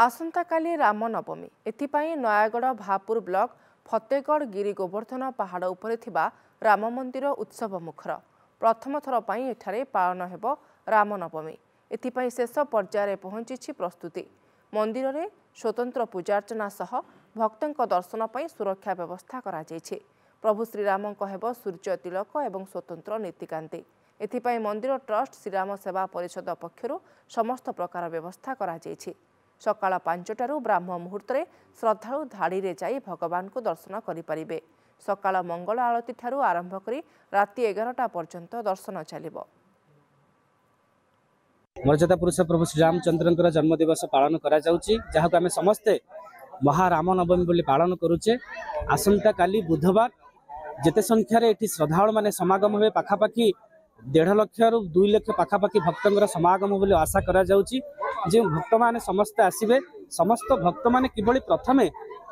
आसंता काली Ram Navami एथिपाई Nayagarh Bhapur block फतेगढ़ गिरी गोवर्धन पहाड़ उपरे थिबा राम मंदिर उत्सव मुखर प्रथम थर पई एठारे पालन हेबो राम नवमी एथिपाई शेष पर्यायर पहुंची प्रस्तुति मंदिर रे स्वतंत्र पूजार्चना सह भक्तों दर्शन पई सुरक्षा व्यवस्था करा जायछि। प्रभु श्रीराम हेबो सूर्य तिलक एवं स्वतंत्र नीतिकांति एथिपाई मंदिर ट्रस्ट श्रीराम सेवा परिषद पक्षरु समस्त प्रकार व्यवस्था करा जायछि। सकाळ 5टारू ब्राह्म मुहूर्त श्रद्धालु धाड़ी रे जाई भगवान को दर्शन करिपारिबे। सकाळ मंगल आरती ठारू आरंभ करी राति 11टा पर्यंत दर्शन चलिबो। मर्यादा पुरुष प्रभु श्रीरामचंद्र जन्म दिवस पालन करा जाउची जहाको आमे समस्ते महाराम नवमी बोली पालन करूचे। आसंता काली बुधवार जेते संख्यार एठी श्रद्धालु माने समागम होबे पाखापाखी 1.5 लाख रु 2 लाख पाखापाखी भक्तंगर समागम बोली आशा करा जाउची। जे भक्त माने समस्त आसीबे समस्त भक्त माने किबळी प्रथमे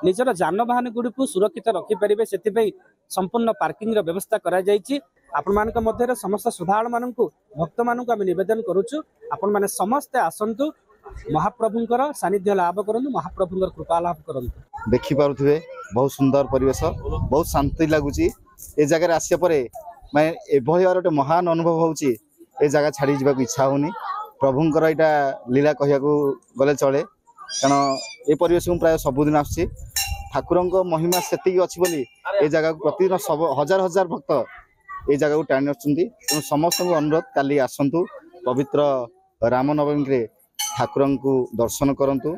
निजर जानवाहन गुडी को सुरक्षित रखि परिबे सेतिपई संपूर्ण पार्किंग रो व्यवस्था करा जायछि। आपण मानक मध्य समस्त श्रद्धालु मानकु भक्त मानकु आमे निवेदन करूछु आपण माने समस्त आसंतु महाप्रभुंकर सानिध्य लाभ करंतु महाप्रभुंकर कृपा लाभ करंतु। देखि पारुथिबे बहुत सुंदर परिवेश बहुत शांति लागुची। ए जगह आसिया परे मैं एभଳି गोटे महान अनुभव होउची। ए जगह छाड़ी जीवाक इच्छा होनी प्रभुंकर एटा लीला कहिया को गले चले कारण ए परिवेश को प्राय सबुदिन आसी ठाकुर महिमा सेतिक अच्छी बोली ए जगह को प्रतिदिन सब हजार हजार भक्त ए जगह को टाणी आछुंती। समस्त अनुरोध काली आसंतु पवित्र राम नवमी ठाकुर को दर्शन करंतु।